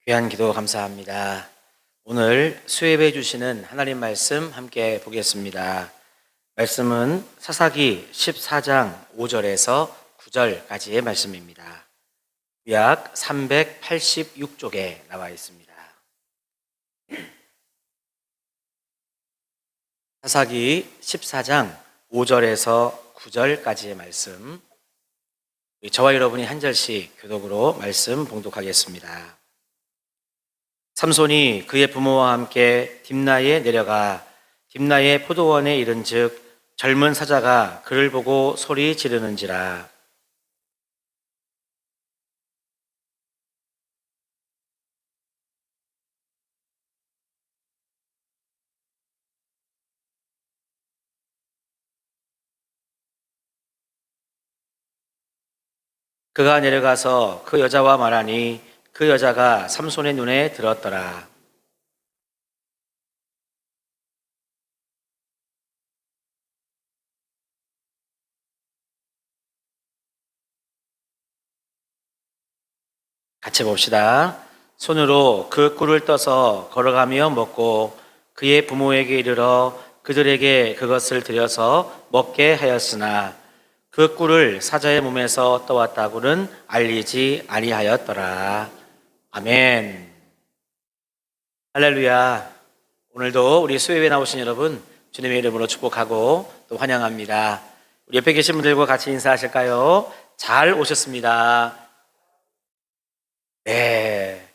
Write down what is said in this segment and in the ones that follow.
귀한 기도 감사합니다. 오늘 수혜해 주시는 하나님 말씀 함께 보겠습니다. 말씀은 사사기 14장 5절에서 9절까지의 말씀입니다. 약 386쪽에 나와 있습니다. 사사기 14장 5절에서 9절까지의 말씀, 저와 여러분이 한 절씩 교독으로 말씀 봉독하겠습니다. 삼손이 그의 부모와 함께 딥나에 내려가 딥나의 포도원에 이른즉 젊은 사자가 그를 보고 소리 지르는지라. 그가 내려가서 그 여자와 말하니 그 여자가 삼손의 눈에 들었더라. 같이 봅시다. 손으로 그 꿀을 떠서 걸어가며 먹고 그의 부모에게 이르러 그들에게 그것을 드려서 먹게 하였으나 그 꿀을 사자의 몸에서 떠왔다고는 알리지 아니하였더라. 아멘. 할렐루야. 오늘도 우리 수요일에 나오신 여러분 주님의 이름으로 축복하고 또 환영합니다. 우리 옆에 계신 분들과 같이 인사하실까요? 잘 오셨습니다. 네.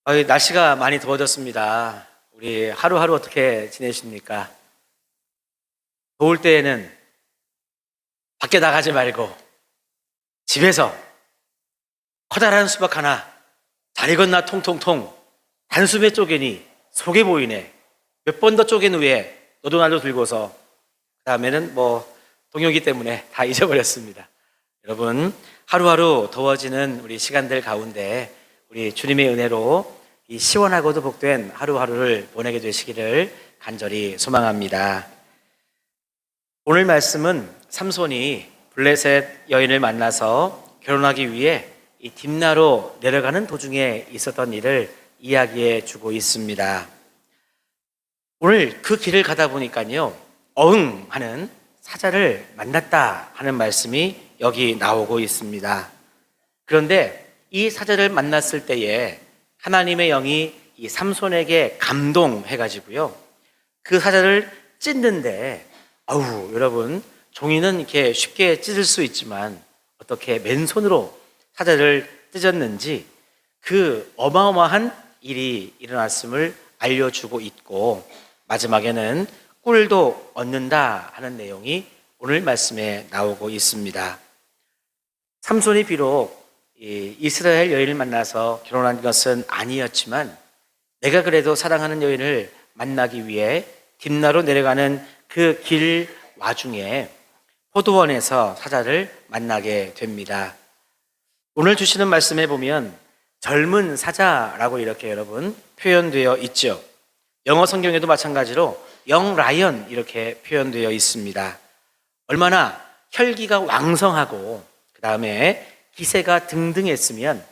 날씨가 많이 더워졌습니다. 우리 하루하루 어떻게 지내십니까? 더울 때에는 밖에 나가지 말고 집에서 커다란 수박 하나 다리 건너 통통통 단숨에 쪼개니 속에 보이네. 몇 번 더 쪼갠 후에 너도 나도 들고서 그 다음에는 동요기 때문에 다 잊어버렸습니다. 여러분, 하루하루 더워지는 우리 시간들 가운데 우리 주님의 은혜로 이 시원하고도 복된 하루하루를 보내게 되시기를 간절히 소망합니다. 오늘 말씀은 삼손이 블레셋 여인을 만나서 결혼하기 위해 이 딥나로 내려가는 도중에 있었던 일을 이야기해 주고 있습니다. 오늘 그 길을 가다 보니까요, 어흥 하는 사자를 만났다 하는 말씀이 여기 나오고 있습니다. 그런데 이 사자를 만났을 때에 하나님의 영이 이 삼손에게 감동해가지고요, 그 사자를 찢는데, 여러분, 종이는 이렇게 쉽게 찢을 수 있지만 어떻게 맨손으로 사자를 찢었는지 그 어마어마한 일이 일어났음을 알려주고 있고, 마지막에는 꿀도 얻는다 하는 내용이 오늘 말씀에 나오고 있습니다. 삼손이 비록 이스라엘 여인을 만나서 결혼한 것은 아니었지만 내가 그래도 사랑하는 여인을 만나기 위해 딥나로 내려가는 그 길 와중에 포도원에서 사자를 만나게 됩니다. 오늘 주시는 말씀에 보면 젊은 사자라고 이렇게 여러분 표현되어 있죠. 영어 성경에도 마찬가지로 영 라이언 이렇게 표현되어 있습니다. 얼마나 혈기가 왕성하고 그 다음에 기세가 등등했으면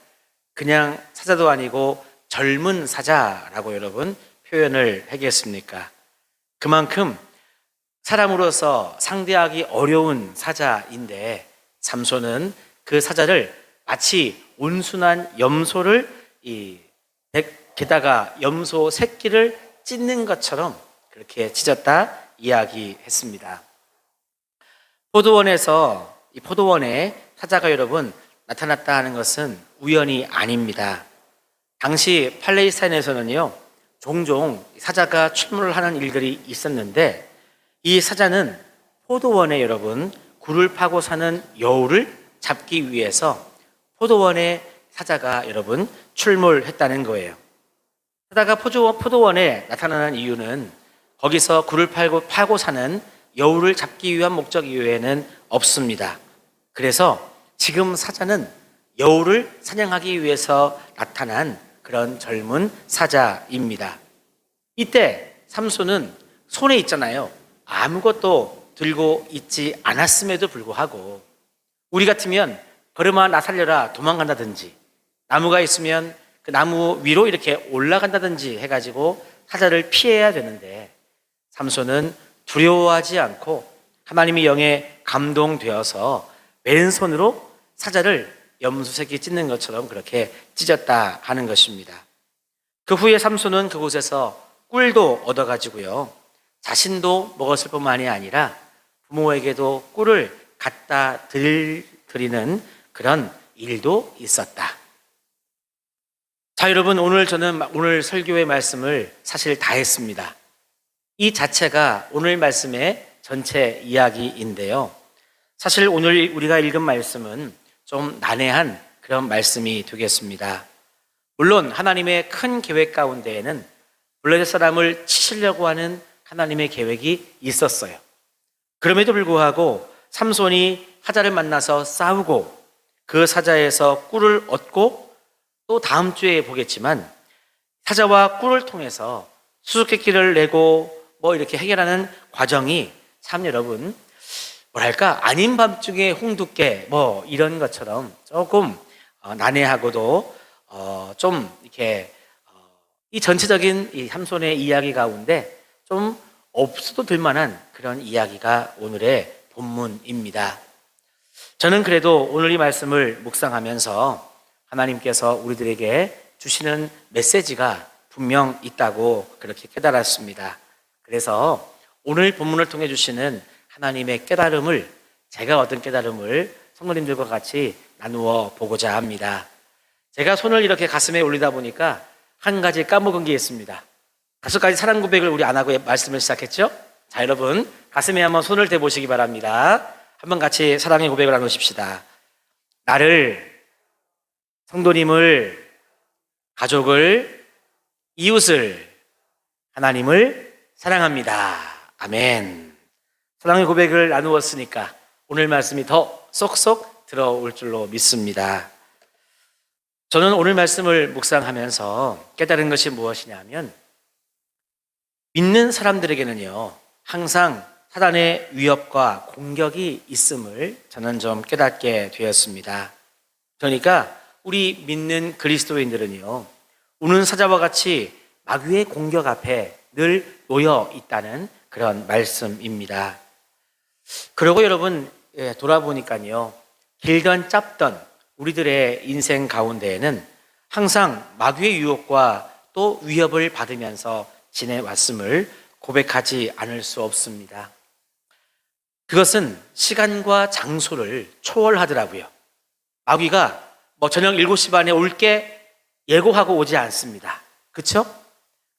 그냥 사자도 아니고 젊은 사자라고 여러분 표현을 하겠습니까? 그만큼 사람으로서 상대하기 어려운 사자인데 삼손은 그 사자를 마치 온순한 염소를 게다가 염소 새끼를 찢는 것처럼 그렇게 찢었다 이야기했습니다. 이 포도원에 사자가 여러분 나타났다 하는 것은 우연이 아닙니다. 당시 팔레스타인에서는요, 종종 사자가 출몰을 하는 일들이 있었는데 이 사자는 포도원에 여러분 굴을 파고 사는 여우를 잡기 위해서 포도원에 사자가 여러분 출몰했다는 거예요. 사자가 포도원에 나타나는 이유는 거기서 굴을 파고 사는 여우를 잡기 위한 목적 이외에는 없습니다. 그래서 지금 사자는 여우를 사냥하기 위해서 나타난 그런 젊은 사자입니다. 이때 삼손은 손에 있잖아요. 아무것도 들고 있지 않았음에도 불구하고 우리 같으면 걸음아 나 살려라 도망간다든지 나무가 있으면 그 나무 위로 이렇게 올라간다든지 해가지고 사자를 피해야 되는데 삼손은 두려워하지 않고 하나님의 영에 감동되어서 왼손으로 사자를 염소새끼 찢는 것처럼 그렇게 찢었다 하는 것입니다. 그 후에 삼손은 그곳에서 꿀도 얻어가지고요, 자신도 먹었을 뿐만이 아니라 부모에게도 꿀을 갖다 드리는 그런 일도 있었다. 자, 여러분, 저는 오늘 설교의 말씀을 사실 다 했습니다. 이 자체가 오늘 말씀의 전체 이야기인데요, 사실 오늘 우리가 읽은 말씀은 좀 난해한 그런 말씀이 되겠습니다. 물론 하나님의 큰 계획 가운데에는 블레셋 사람을 치시려고 하는 하나님의 계획이 있었어요. 그럼에도 불구하고 삼손이 사자를 만나서 싸우고 그 사자에서 꿀을 얻고, 또 다음 주에 보겠지만 사자와 꿀을 통해서 수수께끼를 내고 이렇게 해결하는 과정이 참 여러분, 뭐랄까, 아닌 밤중에 홍두깨 이런 것처럼 조금 난해하고도 좀 이렇게 이 전체적인 이 삼손의 이야기 가운데 좀 없어도 될 만한 그런 이야기가 오늘의 본문입니다. 저는 그래도 오늘 이 말씀을 묵상하면서 하나님께서 우리들에게 주시는 메시지가 분명 있다고 그렇게 깨달았습니다. 그래서 오늘 본문을 통해 주시는 하나님의 깨달음을, 제가 얻은 깨달음을 성도님들과 같이 나누어 보고자 합니다. 제가 손을 이렇게 가슴에 올리다 보니까 한 가지 까먹은 게 있습니다. 5가지 사랑 고백을 우리 안 하고 말씀을 시작했죠? 자, 여러분, 가슴에 한번 손을 대보시기 바랍니다. 한번 같이 사랑의 고백을 나누십시다. 나를, 성도님을, 가족을, 이웃을, 하나님을 사랑합니다. 아멘. 사랑의 고백을 나누었으니까 오늘 말씀이 더 쏙쏙 들어올 줄로 믿습니다. 저는 오늘 말씀을 묵상하면서 깨달은 것이 무엇이냐면, 믿는 사람들에게는요, 항상 사단의 위협과 공격이 있음을 저는 좀 깨닫게 되었습니다. 그러니까 우리 믿는 그리스도인들은요, 우는 사자와 같이 마귀의 공격 앞에 늘 놓여 있다는 그런 말씀입니다. 그리고 여러분, 돌아보니까요, 길던 짧던 우리들의 인생 가운데에는 항상 마귀의 유혹과 또 위협을 받으면서 지내왔음을 고백하지 않을 수 없습니다. 그것은 시간과 장소를 초월하더라고요. 마귀가 저녁 7시 반에 올게 예고하고 오지 않습니다. 그렇죠?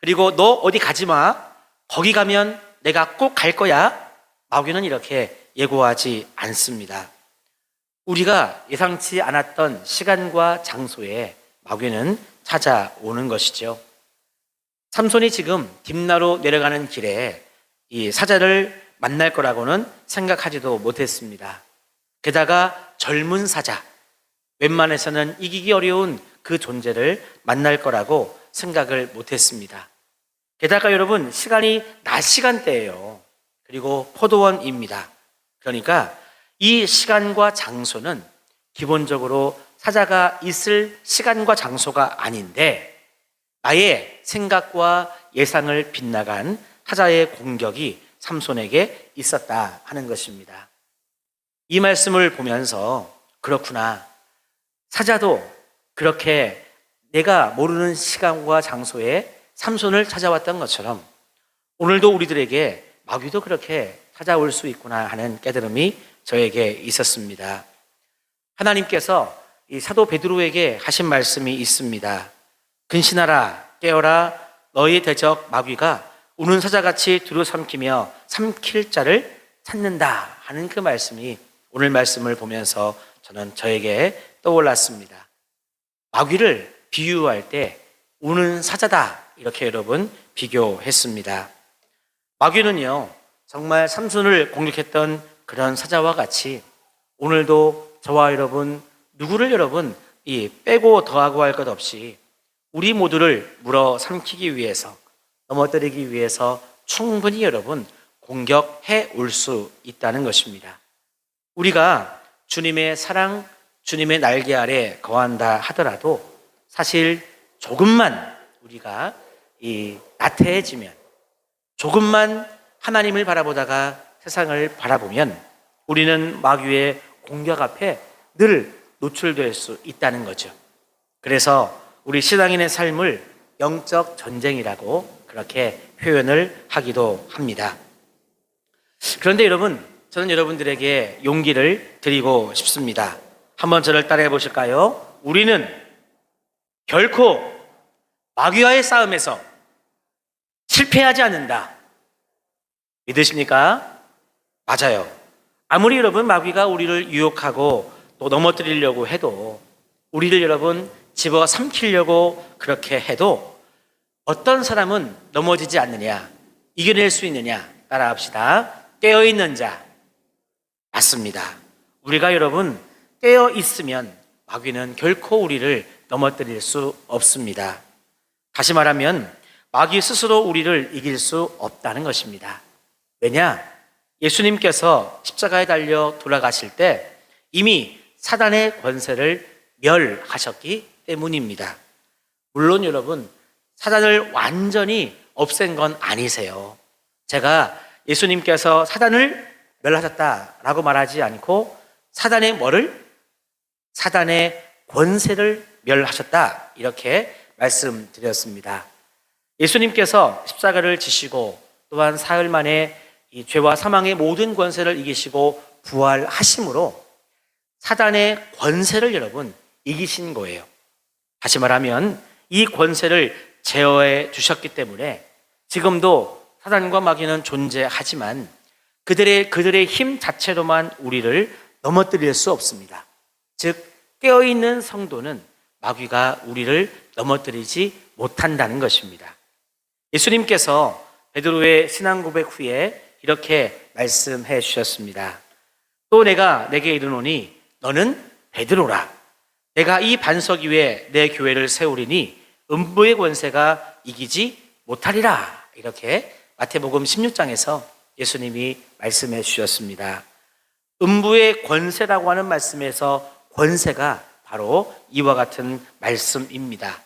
그리고 너 어디 가지 마, 거기 가면 내가 꼭 갈 거야, 마귀는 이렇게 예고하지 않습니다. 우리가 예상치 않았던 시간과 장소에 마귀는 찾아오는 것이죠. 삼손이 지금 딥나로 내려가는 길에 이 사자를 만날 거라고는 생각하지도 못했습니다. 게다가 젊은 사자, 웬만해서는 이기기 어려운 그 존재를 만날 거라고 생각을 못했습니다. 게다가 여러분, 시간이 낮 시간대예요. 그리고 포도원입니다. 그러니까 이 시간과 장소는 기본적으로 사자가 있을 시간과 장소가 아닌데, 나의 생각과 예상을 빗나간 사자의 공격이 삼손에게 있었다 하는 것입니다. 이 말씀을 보면서 그렇구나, 사자도 그렇게 내가 모르는 시간과 장소에 삼손을 찾아왔던 것처럼 오늘도 우리들에게 마귀도 그렇게 찾아올 수 있구나 하는 깨달음이 저에게 있었습니다. 하나님께서 이 사도 베드로에게 하신 말씀이 있습니다. 근신하라, 깨어라, 너희 대적 마귀가 우는 사자같이 두루삼키며 삼킬 자를 찾는다 하는 그 말씀이 오늘 말씀을 보면서 저에게 떠올랐습니다. 마귀를 비유할 때 우는 사자다, 이렇게 여러분 비교했습니다. 마귀는요, 정말 삼손을 공격했던 그런 사자와 같이 오늘도 저와 여러분, 누구를 여러분 빼고 더하고 할 것 없이 우리 모두를 물어 삼키기 위해서, 넘어뜨리기 위해서 충분히 여러분 공격해 올 수 있다는 것입니다. 우리가 주님의 사랑, 주님의 날개 아래 거한다 하더라도 사실 조금만 우리가 나태해지면, 조금만 하나님을 바라보다가 세상을 바라보면 우리는 마귀의 공격 앞에 늘 노출될 수 있다는 거죠. 그래서 우리 신앙인의 삶을 영적 전쟁이라고 그렇게 표현을 하기도 합니다. 그런데 여러분, 저는 여러분들에게 용기를 드리고 싶습니다. 한번 저를 따라해 보실까요? 우리는 결코 마귀와의 싸움에서 실패하지 않는다. 믿으십니까? 맞아요. 아무리 여러분 마귀가 우리를 유혹하고 또 넘어뜨리려고 해도, 우리를 여러분 집어삼키려고 그렇게 해도 어떤 사람은 넘어지지 않느냐, 이겨낼 수 있느냐? 따라합시다. 깨어있는 자. 맞습니다. 우리가 여러분 깨어있으면 마귀는 결코 우리를 넘어뜨릴 수 없습니다. 다시 말하면 마귀 스스로 우리를 이길 수 없다는 것입니다. 왜냐? 예수님께서 십자가에 달려 돌아가실 때 이미 사단의 권세를 멸하셨기 때문입니다. 물론 여러분, 사단을 완전히 없앤 건 아니세요. 제가 예수님께서 사단을 멸하셨다라고 말하지 않고 사단의 뭐를? 사단의 권세를 멸하셨다, 이렇게 말씀드렸습니다. 예수님께서 십자가를 지시고 또한 사흘 만에 이 죄와 사망의 모든 권세를 이기시고 부활하심으로 사단의 권세를 여러분 이기신 거예요. 다시 말하면 이 권세를 제어해 주셨기 때문에 지금도 사단과 마귀는 존재하지만 그들의 힘 자체로만 우리를 넘어뜨릴 수 없습니다. 즉 깨어있는 성도는 마귀가 우리를 넘어뜨리지 못한다는 것입니다. 예수님께서 베드로의 신앙 고백 후에 이렇게 말씀해 주셨습니다. 또 내가 내게 이르노니 너는 베드로라. 내가 이 반석 위에 내 교회를 세우리니 음부의 권세가 이기지 못하리라. 이렇게 마태복음 16장에서 예수님이 말씀해 주셨습니다. 음부의 권세라고 하는 말씀에서 권세가 바로 이와 같은 말씀입니다.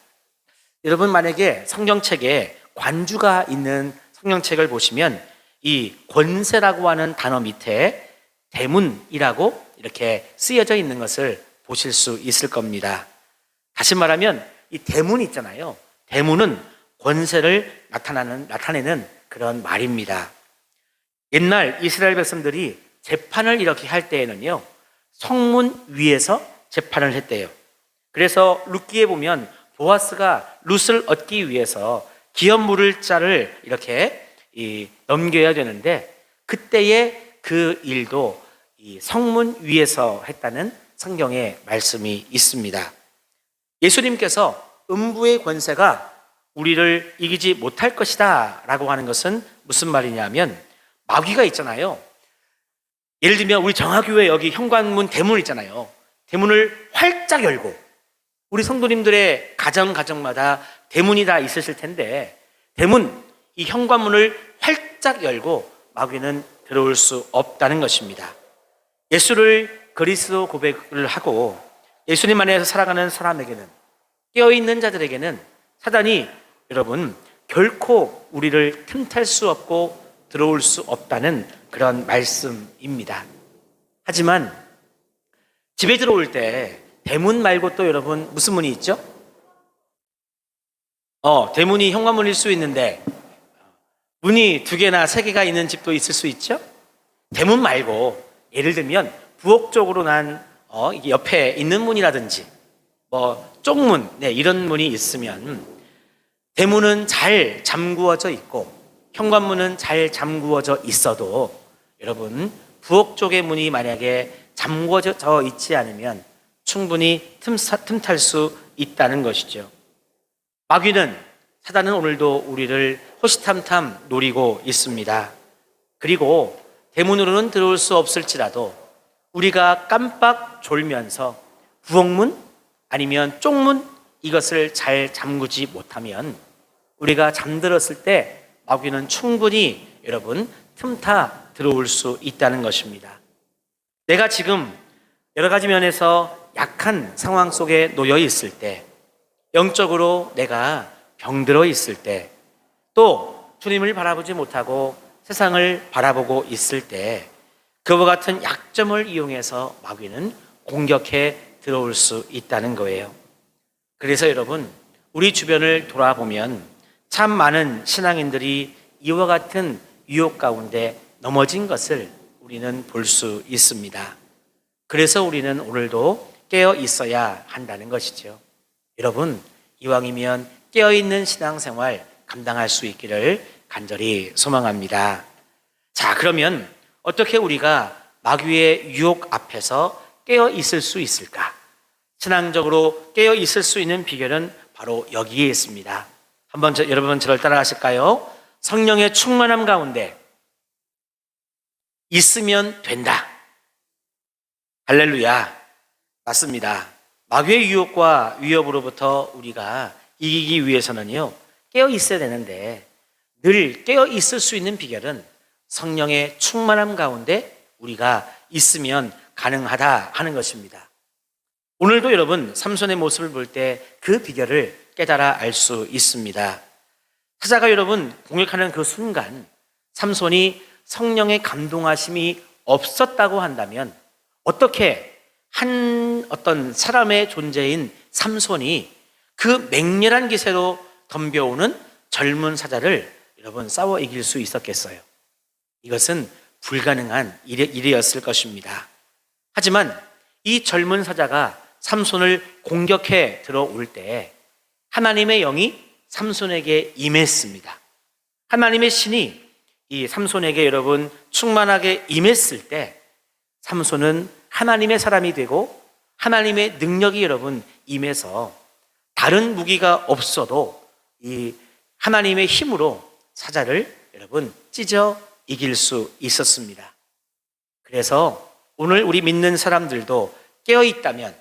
여러분, 만약에 성경책에 관주가 있는 성경책을 보시면 이 권세라고 하는 단어 밑에 대문이라고 이렇게 쓰여져 있는 것을 보실 수 있을 겁니다. 다시 말하면 이 대문 있잖아요. 대문은 권세를 나타내는 그런 말입니다. 옛날 이스라엘 백성들이 재판을 이렇게 할 때에는요, 성문 위에서 재판을 했대요. 그래서 룻기에 보면 보아스가 룻을 얻기 위해서 기업 물을 자를 이렇게 넘겨야 되는데 그때의 그 일도 이 성문 위에서 했다는 성경의 말씀이 있습니다. 예수님께서 음부의 권세가 우리를 이기지 못할 것이다 라고 하는 것은 무슨 말이냐면, 마귀가 있잖아요. 예를 들면 우리 정화교회 여기 현관문 대문 있잖아요. 대문을 활짝 열고, 우리 성도님들의 가정마다 대문이 다 있으실 텐데 대문, 이 현관문을 활짝 열고 마귀는 들어올 수 없다는 것입니다. 예수를 그리스도 고백을 하고 예수님 안에서 살아가는 사람에게는, 깨어있는 자들에게는 사단이 여러분 결코 우리를 틈탈 수 없고 들어올 수 없다는 그런 말씀입니다. 하지만 집에 들어올 때 대문 말고 또 여러분 무슨 문이 있죠? 대문이 현관문일 수 있는데 문이 2개나 3개가 있는 집도 있을 수 있죠? 대문 말고 예를 들면 부엌 쪽으로 난 옆에 있는 문이라든지 쪽문, 이런 문이 있으면 대문은 잘 잠구어져 있고 현관문은 잘 잠구어져 있어도 여러분 부엌 쪽의 문이 만약에 잠궈져 있지 않으면 충분히 틈탈 수 있다는 것이죠. 마귀는, 사단은 오늘도 우리를 호시탐탐 노리고 있습니다. 그리고 대문으로는 들어올 수 없을지라도 우리가 깜빡 졸면서 부엌문 아니면 쪽문 이것을 잘 잠그지 못하면 우리가 잠들었을 때 마귀는 충분히 여러분 틈타 들어올 수 있다는 것입니다. 내가 지금 여러 가지 면에서 약한 상황 속에 놓여 있을 때 영적으로 내가 병들어 있을 때, 또 주님을 바라보지 못하고 세상을 바라보고 있을 때 그와 같은 약점을 이용해서 마귀는 공격해 들어올 수 있다는 거예요. 그래서 여러분, 우리 주변을 돌아보면 참 많은 신앙인들이 이와 같은 유혹 가운데 넘어진 것을 우리는 볼 수 있습니다. 그래서 우리는 오늘도 깨어 있어야 한다는 것이죠. 여러분, 이왕이면 깨어있는 신앙생활 감당할 수 있기를 간절히 소망합니다. 자, 그러면 어떻게 우리가 마귀의 유혹 앞에서 깨어 있을 수 있을까? 신앙적으로 깨어 있을 수 있는 비결은 바로 여기에 있습니다. 한번 여러분 저를 따라하실까요? 성령의 충만함 가운데 있으면 된다. 할렐루야. 맞습니다. 마귀의 유혹과 위협으로부터 우리가 이기기 위해서는요, 깨어 있어야 되는데, 늘 깨어 있을 수 있는 비결은 성령의 충만함 가운데 우리가 있으면 가능하다 하는 것입니다. 오늘도 여러분, 삼손의 모습을 볼 때 그 비결을 깨달아 알 수 있습니다. 사자가 여러분 공격하는 그 순간 삼손이 성령의 감동하심이 없었다고 한다면, 어떻게 어떤 사람의 존재인 삼손이 그 맹렬한 기세로 덤벼오는 젊은 사자를 여러분 싸워 이길 수 있었겠어요? 이것은 불가능한 일이었을 것입니다. 하지만 이 젊은 사자가 삼손을 공격해 들어올 때 하나님의 영이 삼손에게 임했습니다. 하나님의 신이 이 삼손에게 여러분 충만하게 임했을 때 삼손은 하나님의 사람이 되고 하나님의 능력이 여러분 임해서 다른 무기가 없어도 이 하나님의 힘으로 사자를 여러분 찢어 이길 수 있었습니다. 그래서 오늘 우리 믿는 사람들도 깨어 있다면,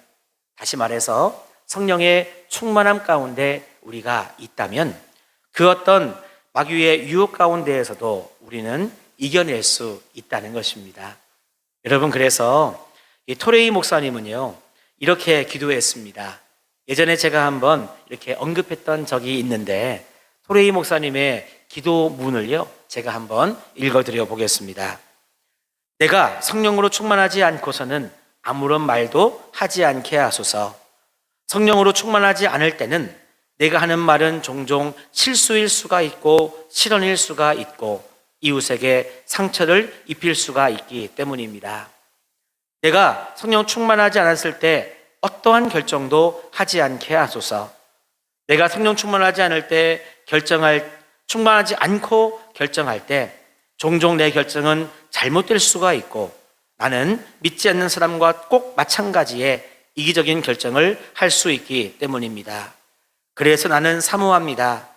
다시 말해서 성령의 충만함 가운데 우리가 있다면 그 어떤 마귀의 유혹 가운데에서도 우리는 이겨낼 수 있다는 것입니다. 여러분, 그래서 이 토레이 목사님은요 이렇게 기도했습니다. 예전에 제가 한번 이렇게 언급했던 적이 있는데, 토레이 목사님의 기도문을요 제가 한번 읽어드려 보겠습니다. 내가 성령으로 충만하지 않고서는 아무런 말도 하지 않게 하소서. 성령으로 충만하지 않을 때는 내가 하는 말은 종종 실수일 수가 있고 실언일 수가 있고 이웃에게 상처를 입힐 수가 있기 때문입니다. 내가 성령 충만하지 않았을 때 어떠한 결정도 하지 않게 하소서. 내가 성령 충만하지 않을 때 충만하지 않고 결정할 때 종종 내 결정은 잘못될 수가 있고 나는 믿지 않는 사람과 꼭 마찬가지의 이기적인 결정을 할 수 있기 때문입니다. 그래서 나는 사모합니다.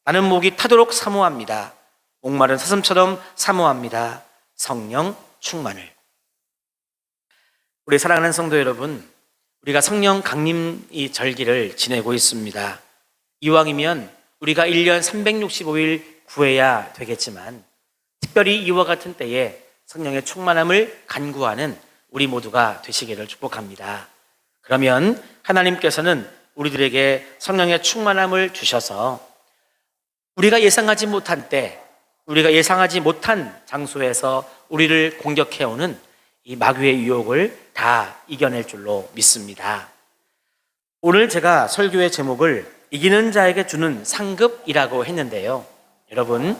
나는 목이 타도록 사모합니다. 목마른 사슴처럼 사모합니다. 성령 충만을. 우리 사랑하는 성도 여러분, 우리가 성령 강림 이 절기를 지내고 있습니다. 이왕이면 우리가 1년 365일 구해야 되겠지만, 특별히 이와 같은 때에 성령의 충만함을 간구하는 우리 모두가 되시기를 축복합니다. 그러면 하나님께서는 우리들에게 성령의 충만함을 주셔서 우리가 예상하지 못한 때, 우리가 예상하지 못한 장소에서 우리를 공격해오는 이 마귀의 유혹을 다 이겨낼 줄로 믿습니다. 오늘 제가 설교의 제목을 이기는 자에게 주는 상급이라고 했는데요. 여러분,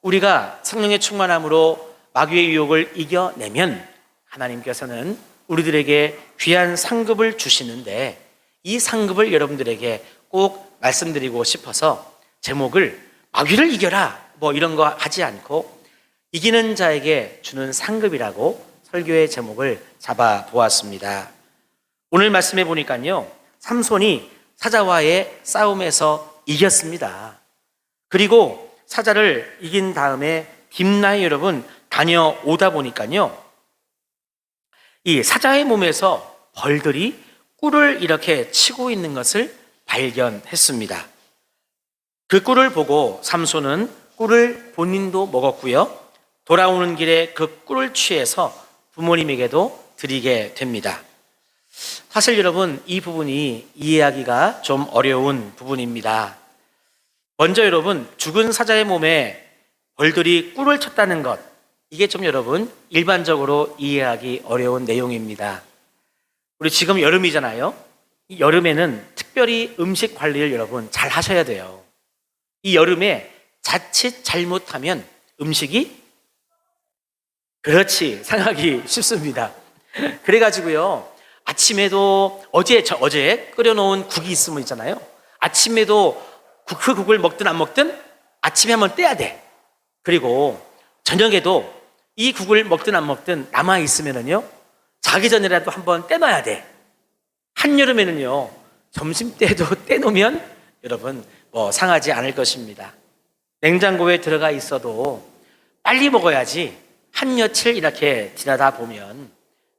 우리가 성령의 충만함으로 마귀의 유혹을 이겨내면 하나님께서는 우리들에게 귀한 상급을 주시는데, 이 상급을 여러분들에게 꼭 말씀드리고 싶어서 제목을 마귀를 이겨라 이런 거 하지 않고 이기는 자에게 주는 상급이라고 설교의 제목을 잡아 보았습니다. 오늘 말씀해 보니까요, 삼손이 사자와의 싸움에서 이겼습니다. 그리고 사자를 이긴 다음에 딥나에 여러분 다녀오다 보니까요, 이 사자의 몸에서 벌들이 꿀을 이렇게 치고 있는 것을 발견했습니다. 그 꿀을 보고 삼손은 꿀을 본인도 먹었고요, 돌아오는 길에 그 꿀을 취해서 부모님에게도 드리게 됩니다. 사실 여러분, 이 부분이 이해하기가 좀 어려운 부분입니다. 먼저 여러분, 죽은 사자의 몸에 벌들이 꿀을 쳤다는 것, 이게 좀 여러분 일반적으로 이해하기 어려운 내용입니다. 우리 지금 여름이잖아요. 이 여름에는 특별히 음식 관리를 여러분 잘 하셔야 돼요. 이 여름에 자칫 잘못하면 음식이 그렇지 상하기 쉽습니다. 그래가지고요, 아침에도 어제 끓여놓은 국이 있으면 있잖아요. 아침에도 그 국을 먹든 안 먹든 아침에 한번 떼야 돼. 그리고 저녁에도 이 국을 먹든 안 먹든 남아있으면은요, 자기 전이라도 한번 떼놔야 돼. 한여름에는요, 점심때도 떼놓으면 여러분 상하지 않을 것입니다. 냉장고에 들어가 있어도 빨리 먹어야지 한 며칠 이렇게 지나다 보면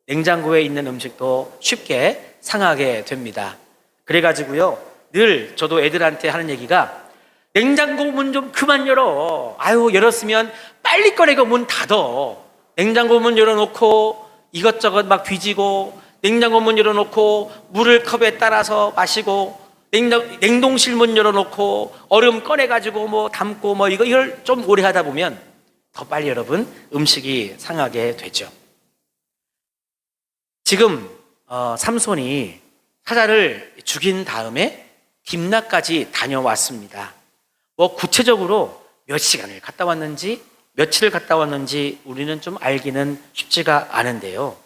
냉장고에 있는 음식도 쉽게 상하게 됩니다. 그래가지고요, 늘 저도 애들한테 하는 얘기가, 냉장고 문 좀 그만 열어. 아유, 열었으면 빨리 꺼내고 문 닫어. 냉장고 문 열어놓고 이것저것 막 뒤지고, 냉장고 문 열어놓고 물을 컵에 따라서 마시고, 냉동실 문 열어놓고 얼음 꺼내가지고 뭐 담고 뭐 이걸 좀 오래 하다 보면 더 빨리 여러분 음식이 상하게 되죠. 지금 삼손이 사자를 죽인 다음에 딥나까지 다녀왔습니다. 뭐 구체적으로 몇 시간을 갔다 왔는지 며칠을 갔다 왔는지 우리는 좀 알기는 쉽지가 않은데요,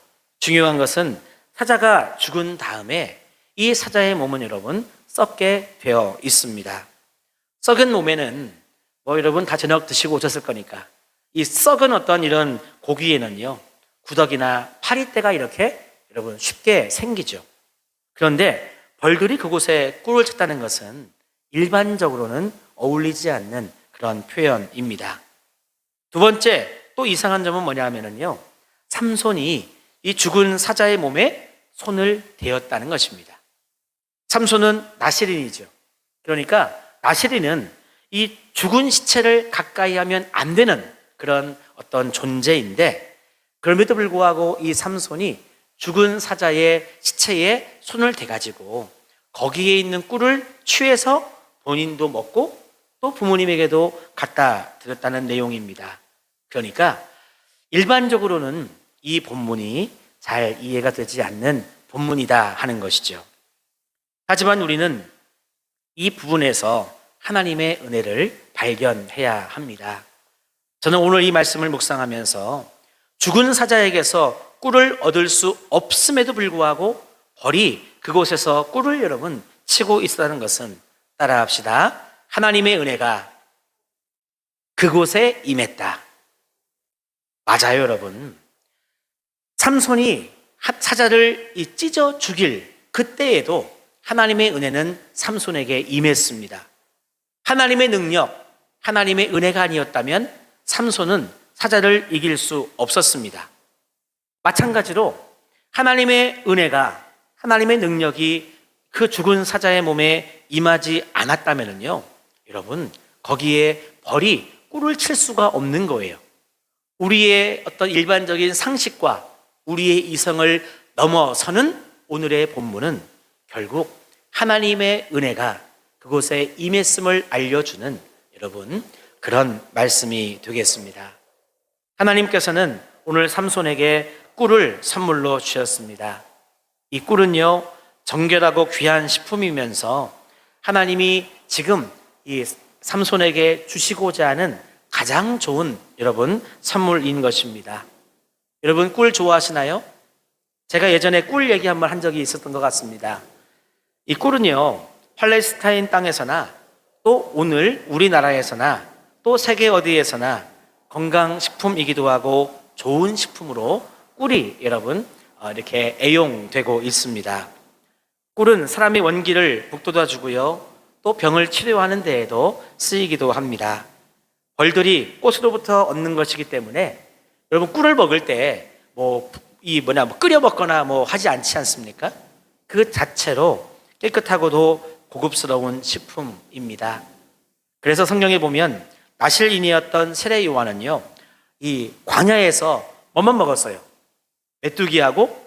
중요한 것은 사자가 죽은 다음에 이 사자의 몸은 여러분 썩게 되어 있습니다. 썩은 몸에는 뭐 여러분 다 저녁 드시고 오셨을 거니까 이 썩은 어떤 이런 고기에는요, 구더기나 파리떼가 이렇게 여러분 쉽게 생기죠. 그런데 벌들이 그곳에 꿀을 쳤다는 것은 일반적으로는 어울리지 않는 그런 표현입니다. 두 번째 또 이상한 점은 뭐냐 하면요, 삼손이 이 죽은 사자의 몸에 손을 대었다는 것입니다. 삼손은 나실인이죠. 그러니까 나실인은 이 죽은 시체를 가까이 하면 안 되는 그런 어떤 존재인데, 그럼에도 불구하고 이 삼손이 죽은 사자의 시체에 손을 대가지고 거기에 있는 꿀을 취해서 본인도 먹고 또 부모님에게도 갖다 드렸다는 내용입니다. 그러니까 일반적으로는 이 본문이 잘 이해가 되지 않는 본문이다 하는 것이죠. 하지만 우리는 이 부분에서 하나님의 은혜를 발견해야 합니다. 저는 오늘 이 말씀을 묵상하면서 죽은 사자에게서 꿀을 얻을 수 없음에도 불구하고 벌이 그곳에서 꿀을 여러분 치고 있었다는 것은, 따라합시다. 하나님의 은혜가 그곳에 임했다. 맞아요, 여러분. 삼손이 사자를 찢어 죽일 그때에도 하나님의 은혜는 삼손에게 임했습니다. 하나님의 능력, 하나님의 은혜가 아니었다면 삼손은 사자를 이길 수 없었습니다. 마찬가지로 하나님의 은혜가, 하나님의 능력이 그 죽은 사자의 몸에 임하지 않았다면요, 여러분 거기에 벌이 꿀을 칠 수가 없는 거예요. 우리의 어떤 일반적인 상식과 우리의 이성을 넘어서는 오늘의 본문은 결국 하나님의 은혜가 그곳에 임했음을 알려주는 여러분 그런 말씀이 되겠습니다. 하나님께서는 오늘 삼손에게 꿀을 선물로 주셨습니다. 이 꿀은요, 정결하고 귀한 식품이면서 하나님이 지금 이 삼손에게 주시고자 하는 가장 좋은 여러분 선물인 것입니다. 여러분 꿀 좋아하시나요? 제가 예전에 꿀 얘기 한번 한 적이 있었던 것 같습니다. 이 꿀은요, 팔레스타인 땅에서나 또 오늘 우리나라에서나 또 세계 어디에서나 건강식품이기도 하고 좋은 식품으로 꿀이 여러분 이렇게 애용되고 있습니다. 꿀은 사람의 원기를 북돋아 주고요, 또 병을 치료하는 데에도 쓰이기도 합니다. 벌들이 꽃으로부터 얻는 것이기 때문에 여러분 꿀을 먹을 때 끓여 먹거나 하지 않지 않습니까? 그 자체로 깨끗하고도 고급스러운 식품입니다. 그래서 성경에 보면 나실인이었던 세례 요한은요, 이 광야에서 뭐만 먹었어요? 메뚜기하고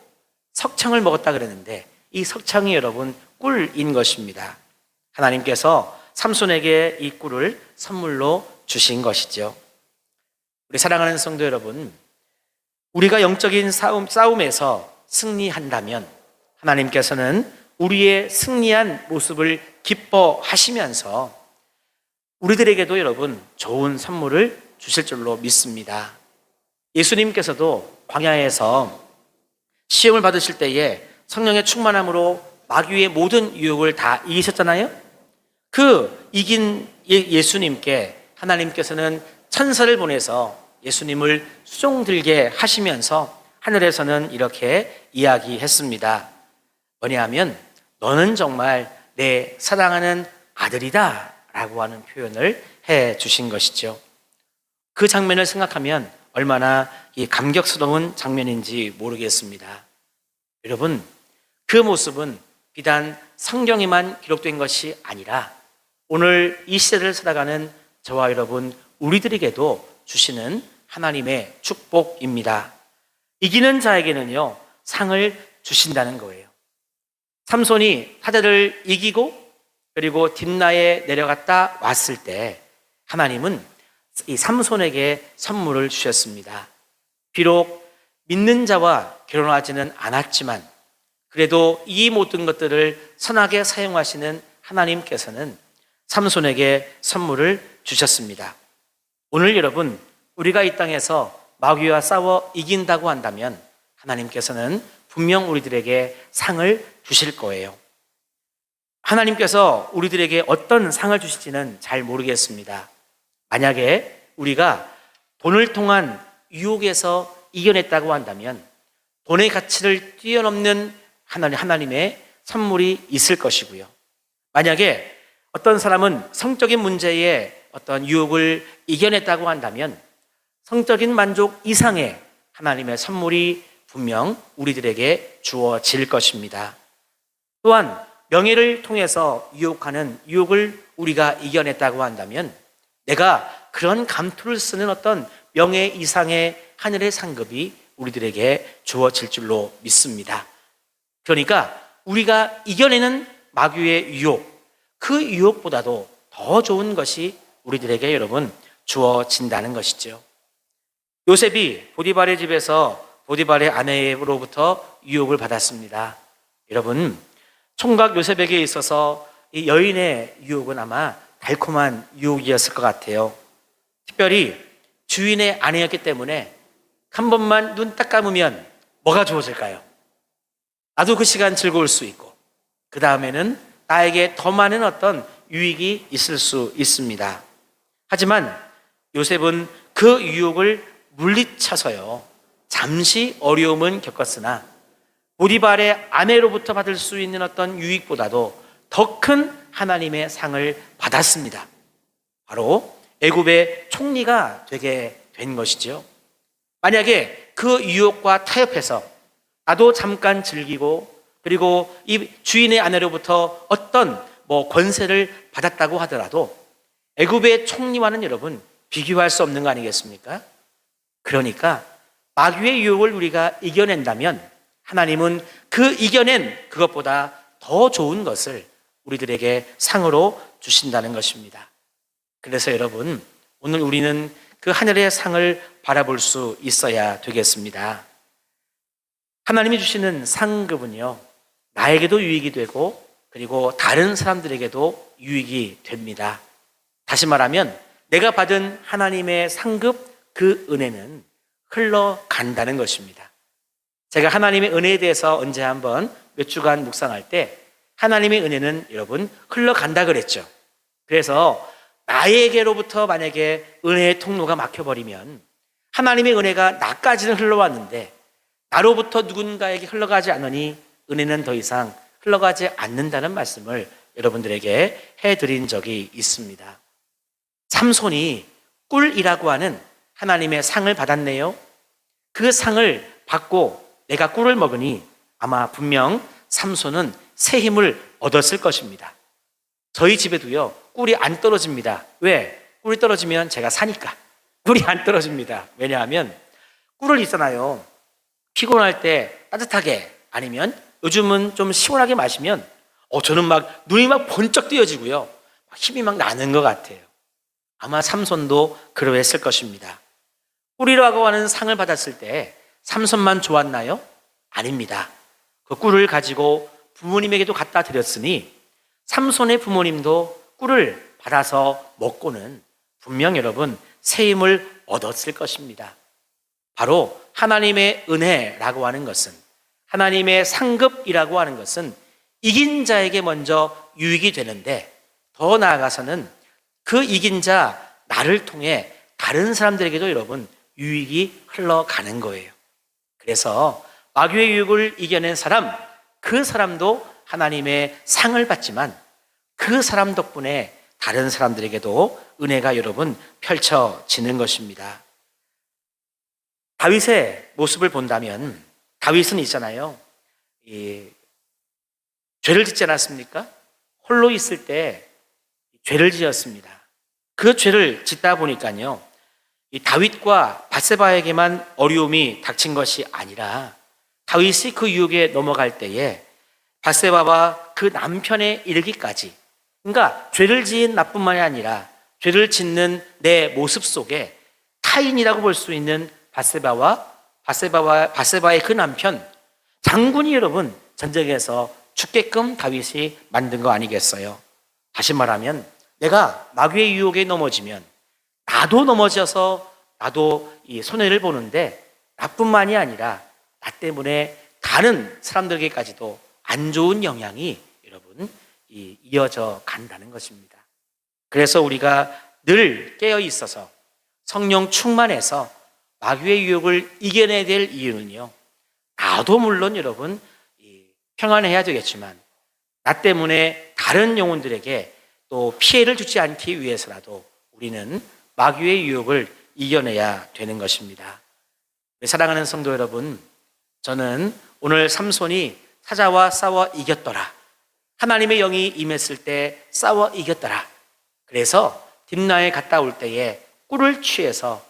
석청을 먹었다 그랬는데 이 석청이 여러분 꿀인 것입니다. 하나님께서 삼손에게 이 꿀을 선물로 주신 것이죠. 우리 사랑하는 성도 여러분, 우리가 영적인 싸움에서 승리한다면 하나님께서는 우리의 승리한 모습을 기뻐하시면서 우리들에게도 여러분 좋은 선물을 주실 줄로 믿습니다. 예수님께서도 광야에서 시험을 받으실 때에 성령의 충만함으로 마귀의 모든 유혹을 다 이기셨잖아요. 그 이긴 예수님께 하나님께서는 천사를 보내서 예수님을 수종들게 하시면서 하늘에서는 이렇게 이야기했습니다. 뭐냐하면 너는 정말 내 사랑하는 아들이다 라고 하는 표현을 해 주신 것이죠. 그 장면을 생각하면 얼마나 이 감격스러운 장면인지 모르겠습니다. 여러분, 그 모습은 비단 성경에만 기록된 것이 아니라 오늘 이 시대를 살아가는 저와 여러분 우리들에게도 주시는 하나님의 축복입니다. 이기는 자에게는요 상을 주신다는 거예요. 삼손이 타자를 이기고 그리고 딥나에 내려갔다 왔을 때 하나님은 이 삼손에게 선물을 주셨습니다. 비록 믿는 자와 결혼하지는 않았지만 그래도 이 모든 것들을 선하게 사용하시는 하나님께서는 삼손에게 선물을 주셨습니다. 오늘 여러분 우리가 이 땅에서 마귀와 싸워 이긴다고 한다면 하나님께서는 분명 우리들에게 상을 주실 거예요. 하나님께서 우리들에게 어떤 상을 주실지는 잘 모르겠습니다. 만약에 우리가 돈을 통한 유혹에서 이겨냈다고 한다면 돈의 가치를 뛰어넘는 하나님의 선물이 있을 것이고요. 만약에 어떤 사람은 성적인 문제에 어떤 유혹을 이겨냈다고 한다면 성적인 만족 이상의 하나님의 선물이 분명 우리들에게 주어질 것입니다. 또한 명예를 통해서 유혹하는 유혹을 우리가 이겨냈다고 한다면 내가 그런 감투를 쓰는 어떤 명예 이상의 하늘의 상급이 우리들에게 주어질 줄로 믿습니다. 그러니까 우리가 이겨내는 마귀의 유혹, 그 유혹보다도 더 좋은 것이 우리들에게 여러분 주어진다는 것이죠. 요셉이 보디발의 집에서 보디발의 아내로부터 유혹을 받았습니다. 여러분, 총각 요셉에게 있어서 이 여인의 유혹은 아마 달콤한 유혹이었을 것 같아요. 특별히 주인의 아내였기 때문에 한 번만 눈 딱 감으면 뭐가 주어질까요? 나도 그 시간 즐거울 수 있고 그 다음에는 나에게 더 많은 어떤 유익이 있을 수 있습니다. 하지만 요셉은 그 유혹을 물리쳐서요 잠시 어려움은 겪었으나 보디발의 아내로부터 받을 수 있는 어떤 유익보다도 더 큰 하나님의 상을 받았습니다. 바로 애굽의 총리가 되게 된 것이죠. 만약에 그 유혹과 타협해서 나도 잠깐 즐기고 그리고 이 주인의 아내로부터 어떤 권세를 받았다고 하더라도 애굽의 총리와는 여러분 비교할 수 없는 거 아니겠습니까? 그러니까 마귀의 유혹을 우리가 이겨낸다면 하나님은 그 이겨낸 그것보다 더 좋은 것을 우리들에게 상으로 주신다는 것입니다. 그래서 여러분 오늘 우리는 그 하늘의 상을 바라볼 수 있어야 되겠습니다. 하나님이 주시는 상급은요 나에게도 유익이 되고 그리고 다른 사람들에게도 유익이 됩니다. 다시 말하면 내가 받은 하나님의 상급 그 은혜는 흘러간다는 것입니다. 제가 하나님의 은혜에 대해서 언제 한번 몇 주간 묵상할 때 하나님의 은혜는 여러분 흘러간다 그랬죠. 그래서 나에게로부터 만약에 은혜의 통로가 막혀버리면 하나님의 은혜가 나까지는 흘러왔는데 나로부터 누군가에게 흘러가지 않으니 은혜는 더 이상 흘러가지 않는다는 말씀을 여러분들에게 해드린 적이 있습니다. 삼손이 꿀이라고 하는 하나님의 상을 받았네요. 그 상을 받고 내가 꿀을 먹으니 아마 분명 삼손은 새 힘을 얻었을 것입니다. 저희 집에도요 꿀이 안 떨어집니다. 왜? 꿀이 떨어지면 제가 사니까. 꿀이 안 떨어집니다. 왜냐하면 꿀을 있잖아요 피곤할 때 따뜻하게 아니면 요즘은 좀 시원하게 마시면 저는 막 눈이 막 번쩍 뜨여지고요. 막 힘이 막 나는 것 같아요. 아마 삼손도 그러했을 것입니다. 꿀이라고 하는 상을 받았을 때 삼손만 좋았나요? 아닙니다. 그 꿀을 가지고 부모님에게도 갖다 드렸으니 삼손의 부모님도 꿀을 받아서 먹고는 분명 여러분 새 힘을 얻었을 것입니다. 바로 하나님의 은혜라고 하는 것은, 하나님의 상급이라고 하는 것은 이긴 자에게 먼저 유익이 되는데, 더 나아가서는 그 이긴 자 나를 통해 다른 사람들에게도 여러분 유익이 흘러가는 거예요. 그래서 마귀의 유혹을 이겨낸 사람, 그 사람도 하나님의 상을 받지만 그 사람 덕분에 다른 사람들에게도 은혜가 여러분 펼쳐지는 것입니다. 다윗의 모습을 본다면 다윗은 있잖아요, 죄를 짓지 않았습니까? 홀로 있을 때 죄를 지었습니다. 그 죄를 짓다 보니까요, 이 다윗과 밧세바에게만 어려움이 닥친 것이 아니라 다윗이 그 유혹에 넘어갈 때에 밧세바와 그 남편에 이르기까지, 그러니까 죄를 지은 나뿐만이 아니라 죄를 짓는 내 모습 속에 타인이라고 볼 수 있는 밧세바의 그 남편, 장군이 여러분 전쟁에서 죽게끔 다윗이 만든 거 아니겠어요? 다시 말하면 내가 마귀의 유혹에 넘어지면 나도 넘어져서 나도 이 손해를 보는데, 나뿐만이 아니라 나 때문에 다른 사람들에게까지도 안 좋은 영향이 여러분 이어져 간다는 것입니다. 그래서 우리가 늘 깨어 있어서 성령 충만해서 마귀의 유혹을 이겨내야 될 이유는요, 나도 물론 여러분 평안해야 되겠지만 나 때문에 다른 영혼들에게 또 피해를 주지 않기 위해서라도 우리는 마귀의 유혹을 이겨내야 되는 것입니다. 사랑하는 성도 여러분, 저는 오늘 삼손이 사자와 싸워 이겼더라, 하나님의 영이 임했을 때 싸워 이겼더라, 그래서 딥나에 갔다 올 때에 꿀을 취해서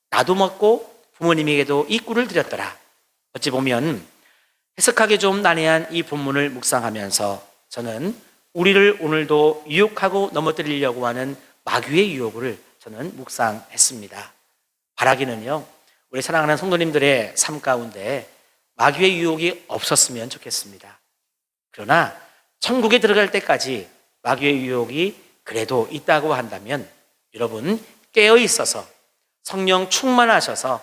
나도 먹고 부모님에게도 이 꿀을 드렸더라. 어찌 보면 해석하기 좀 난해한 이 본문을 묵상하면서 저는 우리를 오늘도 유혹하고 넘어뜨리려고 하는 마귀의 유혹을 저는 묵상했습니다. 바라기는요, 우리 사랑하는 성도님들의 삶 가운데 마귀의 유혹이 없었으면 좋겠습니다. 그러나 천국에 들어갈 때까지 마귀의 유혹이 그래도 있다고 한다면 여러분 깨어 있어서 성령 충만하셔서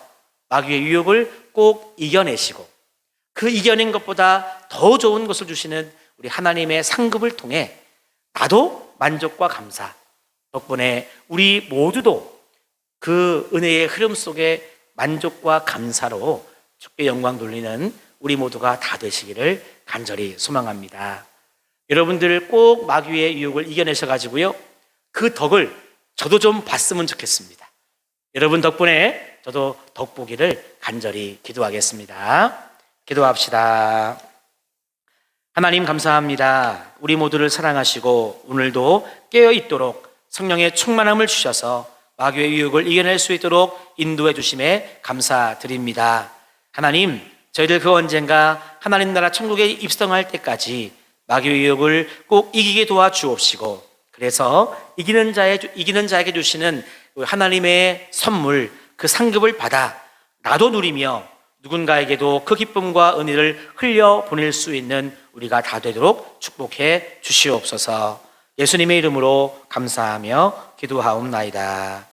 마귀의 유혹을 꼭 이겨내시고, 그 이겨낸 것보다 더 좋은 것을 주시는 우리 하나님의 상급을 통해 나도 만족과 감사, 덕분에 우리 모두도 그 은혜의 흐름 속에 만족과 감사로 주께 영광 돌리는 우리 모두가 다 되시기를 간절히 소망합니다. 여러분들 꼭 마귀의 유혹을 이겨내셔가지고요, 그 덕을 저도 좀 봤으면 좋겠습니다. 여러분 덕분에 저도 덕 보기를 간절히 기도하겠습니다. 기도합시다. 하나님 감사합니다. 우리 모두를 사랑하시고 오늘도 깨어있도록 성령의 충만함을 주셔서 마귀의 유혹을 이겨낼 수 있도록 인도해 주심에 감사드립니다. 하나님, 저희들 그 언젠가 하나님 나라 천국에 입성할 때까지 마귀의 유혹을 꼭 이기게 도와주옵시고, 그래서 이기는 자에게 주시는 하나님의 선물, 그 상급을 받아 나도 누리며 누군가에게도 그 기쁨과 은혜를 흘려보낼 수 있는 우리가 다 되도록 축복해 주시옵소서. 예수님의 이름으로 감사하며 기도하옵나이다.